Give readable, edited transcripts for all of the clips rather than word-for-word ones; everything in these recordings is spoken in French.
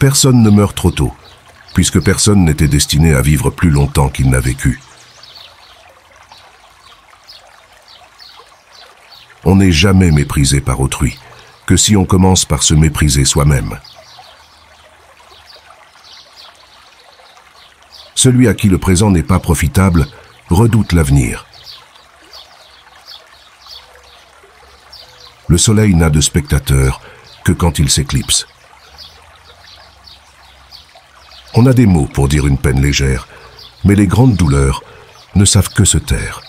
Personne ne meurt trop tôt, puisque personne n'était destiné à vivre plus longtemps qu'il n'a vécu. On n'est jamais méprisé par autrui, que si on commence par se mépriser soi-même. Celui à qui le présent n'est pas profitable redoute l'avenir. Le soleil n'a de spectateurs que quand il s'éclipse. On a des mots pour dire une peine légère, mais les grandes douleurs ne savent que se taire.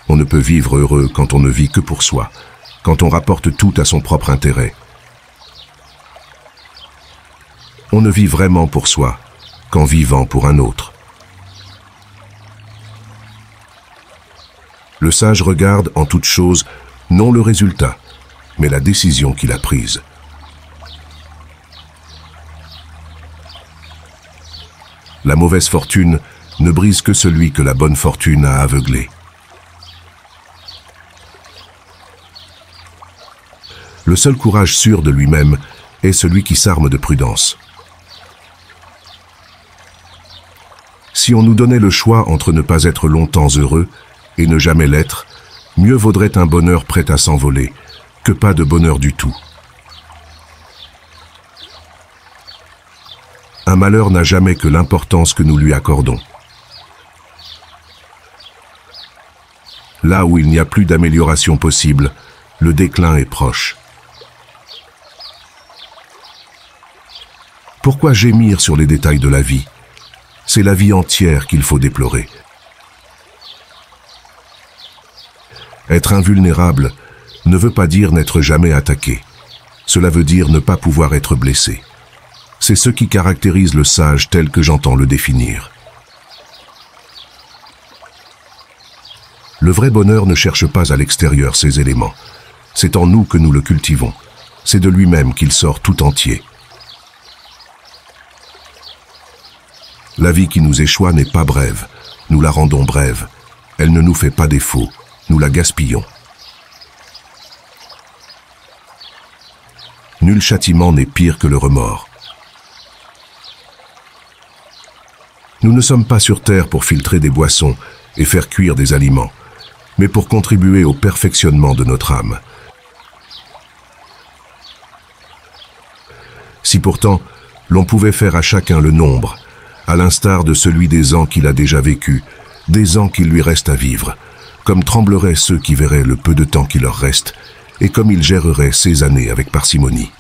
On ne peut vivre heureux quand on ne vit que pour soi, quand on rapporte tout à son propre intérêt. On ne vit vraiment pour soi qu'en vivant pour un autre. Le sage regarde en toute chose non le résultat, mais la décision qu'il a prise. La mauvaise fortune ne brise que celui que la bonne fortune a aveuglé. Le seul courage sûr de lui-même est celui qui s'arme de prudence. Si on nous donnait le choix entre ne pas être longtemps heureux et ne jamais l'être, mieux vaudrait un bonheur prêt à s'envoler que pas de bonheur du tout. Un malheur n'a jamais que l'importance que nous lui accordons. Là où il n'y a plus d'amélioration possible, le déclin est proche. Pourquoi gémir sur les détails de la vie? C'est la vie entière qu'il faut déplorer. Être invulnérable ne veut pas dire n'être jamais attaqué. Cela veut dire ne pas pouvoir être blessé. C'est ce qui caractérise le sage tel que j'entends le définir. Le vrai bonheur ne cherche pas à l'extérieur ses éléments. C'est en nous que nous le cultivons. C'est de lui-même qu'il sort tout entier. La vie qui nous échoit n'est pas brève. Nous la rendons brève. Elle ne nous fait pas défaut. Nous la gaspillons. Nul châtiment n'est pire que le remords. Nous ne sommes pas sur terre pour filtrer des boissons et faire cuire des aliments, mais pour contribuer au perfectionnement de notre âme. Si pourtant, l'on pouvait faire à chacun le nombre, à l'instar de celui des ans qu'il a déjà vécu, des ans qu'il lui reste à vivre, comme trembleraient ceux qui verraient le peu de temps qui leur reste, et comme ils géreraient ces années avec parcimonie.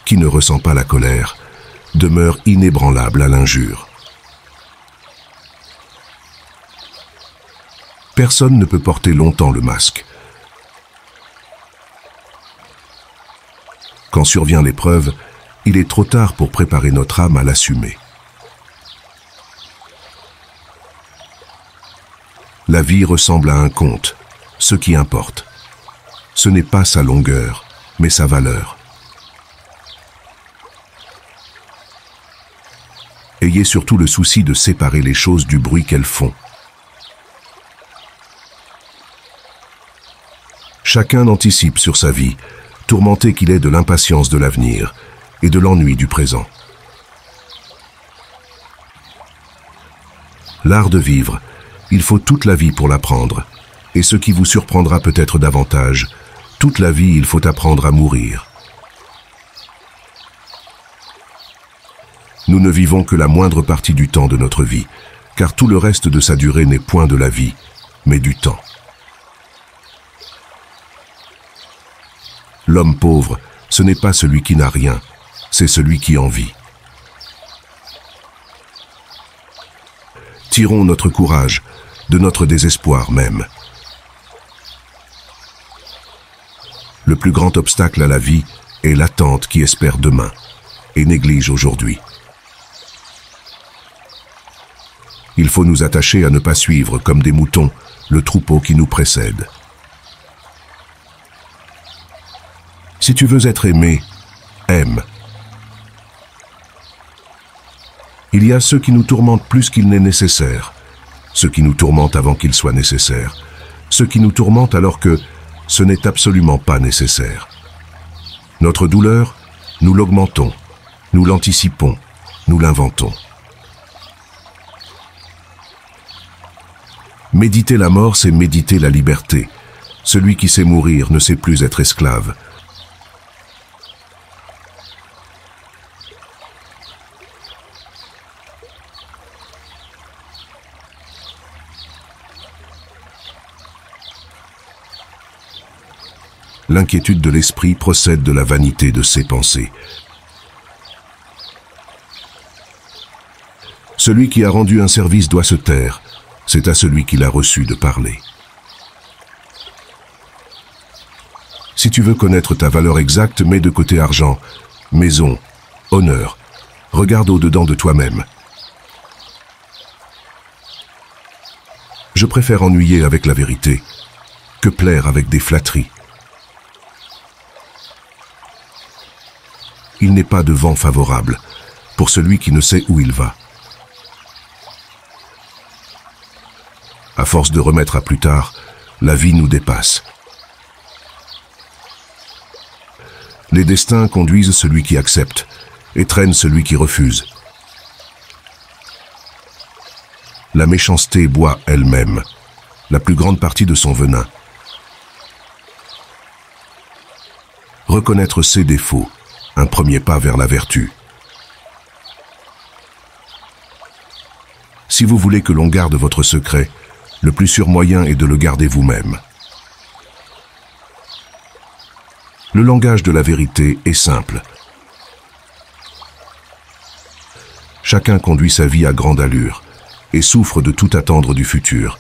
Qui ne ressent pas la colère demeure inébranlable à l'injure. Personne ne peut porter longtemps le masque. Quand survient l'épreuve, il est trop tard pour préparer notre âme à l'assumer. La vie ressemble à un conte. Ce qui importe, ce n'est pas sa longueur, mais sa valeur. Ayez surtout le souci de séparer les choses du bruit qu'elles font. Chacun anticipe sur sa vie, tourmenté qu'il est de l'impatience de l'avenir et de l'ennui du présent. L'art de vivre, il faut toute la vie pour l'apprendre, et ce qui vous surprendra peut-être davantage, toute la vie il faut apprendre à mourir. Nous ne vivons que la moindre partie du temps de notre vie, car tout le reste de sa durée n'est point de la vie, mais du temps. L'homme pauvre, ce n'est pas celui qui n'a rien, c'est celui qui en vit. Tirons notre courage, de notre désespoir même. Le plus grand obstacle à la vie est l'attente qui espère demain et néglige aujourd'hui. Il faut nous attacher à ne pas suivre, comme des moutons, le troupeau qui nous précède. Si tu veux être aimé, aime. Il y a ceux qui nous tourmentent plus qu'il n'est nécessaire, ceux qui nous tourmentent avant qu'il soit nécessaire, ceux qui nous tourmentent alors que, ce n'est absolument pas nécessaire. Notre douleur, nous l'augmentons, nous l'anticipons, nous l'inventons. Méditer la mort, c'est méditer la liberté. Celui qui sait mourir ne sait plus être esclave. L'inquiétude de l'esprit procède de la vanité de ses pensées. Celui qui a rendu un service doit se taire. C'est à celui qui l'a reçu de parler. Si tu veux connaître ta valeur exacte, mets de côté argent, maison, honneur. Regarde au-dedans de toi-même. Je préfère ennuyer avec la vérité que plaire avec des flatteries. Il n'est pas de vent favorable pour celui qui ne sait où il va. À force de remettre à plus tard, la vie nous dépasse. Les destins conduisent celui qui accepte et traînent celui qui refuse. La méchanceté boit elle-même la plus grande partie de son venin. Reconnaître ses défauts, un premier pas vers la vertu. Si vous voulez que l'on garde votre secret, le plus sûr moyen est de le garder vous-même. Le langage de la vérité est simple. Chacun conduit sa vie à grande allure et souffre de tout attendre du futur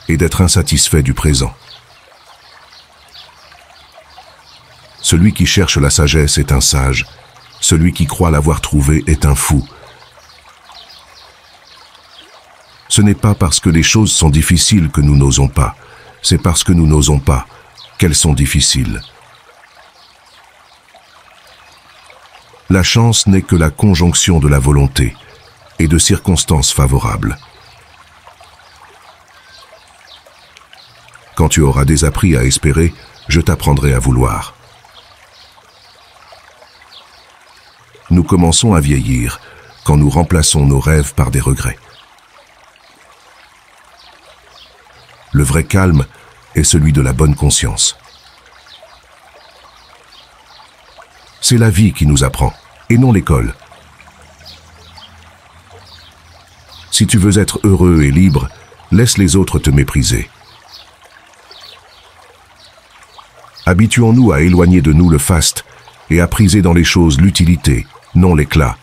et d'être insatisfait du présent. Celui qui cherche la sagesse est un sage. Celui qui croit l'avoir trouvée est un fou. Ce n'est pas parce que les choses sont difficiles que nous n'osons pas. C'est parce que nous n'osons pas qu'elles sont difficiles. La chance n'est que la conjonction de la volonté et de circonstances favorables. Quand tu auras désappris à espérer, je t'apprendrai à vouloir. Nous commençons à vieillir quand nous remplaçons nos rêves par des regrets. Le vrai calme est celui de la bonne conscience. C'est la vie qui nous apprend, et non l'école. Si tu veux être heureux et libre, laisse les autres te mépriser. Habituons-nous à éloigner de nous le faste et à priser dans les choses l'utilité, non l'éclat.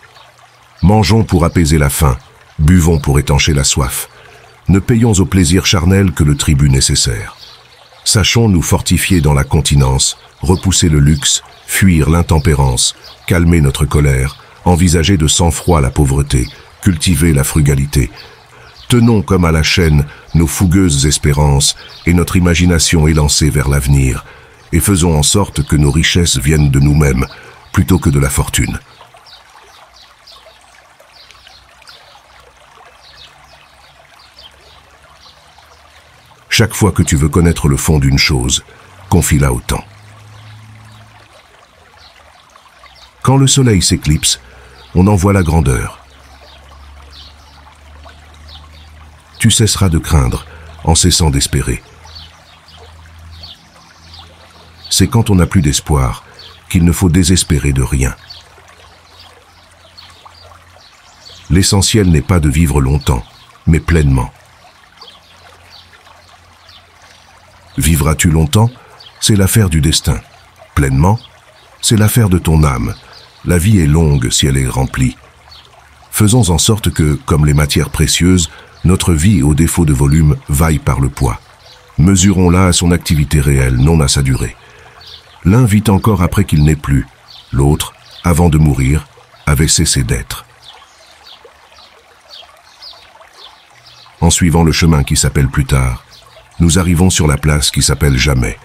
Mangeons pour apaiser la faim, buvons pour étancher la soif. Ne payons au plaisir charnel que le tribut nécessaire. Sachons nous fortifier dans la continence, repousser le luxe, fuir l'intempérance, calmer notre colère, envisager de sang-froid la pauvreté, cultiver la frugalité. Tenons comme à la chaîne nos fougueuses espérances et notre imagination élancée vers l'avenir, et faisons en sorte que nos richesses viennent de nous-mêmes, plutôt que de la fortune. Chaque fois que tu veux connaître le fond d'une chose, confie-la au temps. Quand le soleil s'éclipse, on en voit la grandeur. Tu cesseras de craindre en cessant d'espérer. C'est quand on n'a plus d'espoir qu'il ne faut désespérer de rien. L'essentiel n'est pas de vivre longtemps, mais pleinement. Vivras-tu longtemps? C'est l'affaire du destin. Pleinement? C'est l'affaire de ton âme. La vie est longue si elle est remplie. Faisons en sorte que, comme les matières précieuses, notre vie, au défaut de volume, vaille par le poids. Mesurons-la à son activité réelle, non à sa durée. L'un vit encore après qu'il n'est plus. L'autre, avant de mourir, avait cessé d'être. En suivant le chemin qui s'appelle plus tard, nous arrivons sur la place qui s'appelle jamais.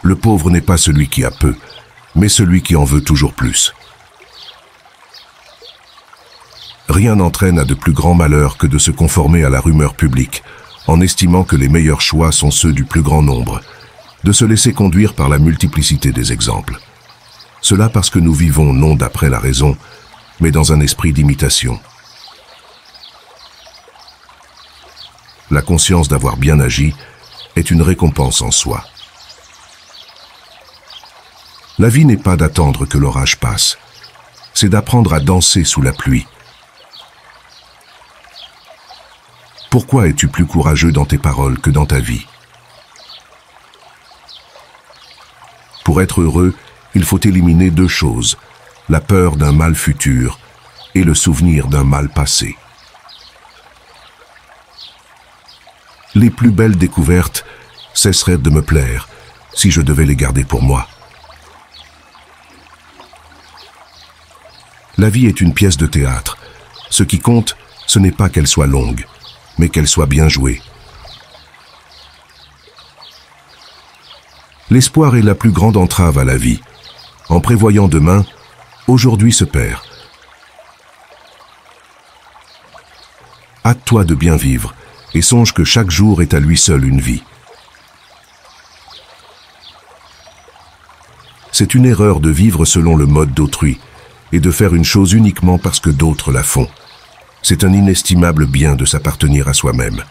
Le pauvre n'est pas celui qui a peu, mais celui qui en veut toujours plus. Rien n'entraîne à de plus grands malheurs que de se conformer à la rumeur publique, en estimant que les meilleurs choix sont ceux du plus grand nombre, de se laisser conduire par la multiplicité des exemples. Cela parce que nous vivons non d'après la raison, mais dans un esprit d'imitation. La conscience d'avoir bien agi est une récompense en soi. La vie n'est pas d'attendre que l'orage passe, c'est d'apprendre à danser sous la pluie. Pourquoi es-tu plus courageux dans tes paroles que dans ta vie? Pour être heureux, il faut éliminer deux choses, la peur d'un mal futur et le souvenir d'un mal passé. Les plus belles découvertes cesseraient de me plaire si je devais les garder pour moi. La vie est une pièce de théâtre. Ce qui compte, ce n'est pas qu'elle soit longue, mais qu'elle soit bien jouée. L'espoir est la plus grande entrave à la vie. En prévoyant demain, aujourd'hui se perd. Hâte-toi de bien vivre et songe que chaque jour est à lui seul une vie. C'est une erreur de vivre selon le mode d'autrui et de faire une chose uniquement parce que d'autres la font. C'est un inestimable bien de s'appartenir à soi-même.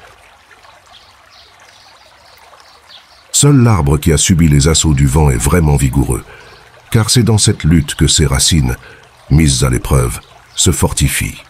Seul l'arbre qui a subi les assauts du vent est vraiment vigoureux, car c'est dans cette lutte que ses racines, mises à l'épreuve, se fortifient.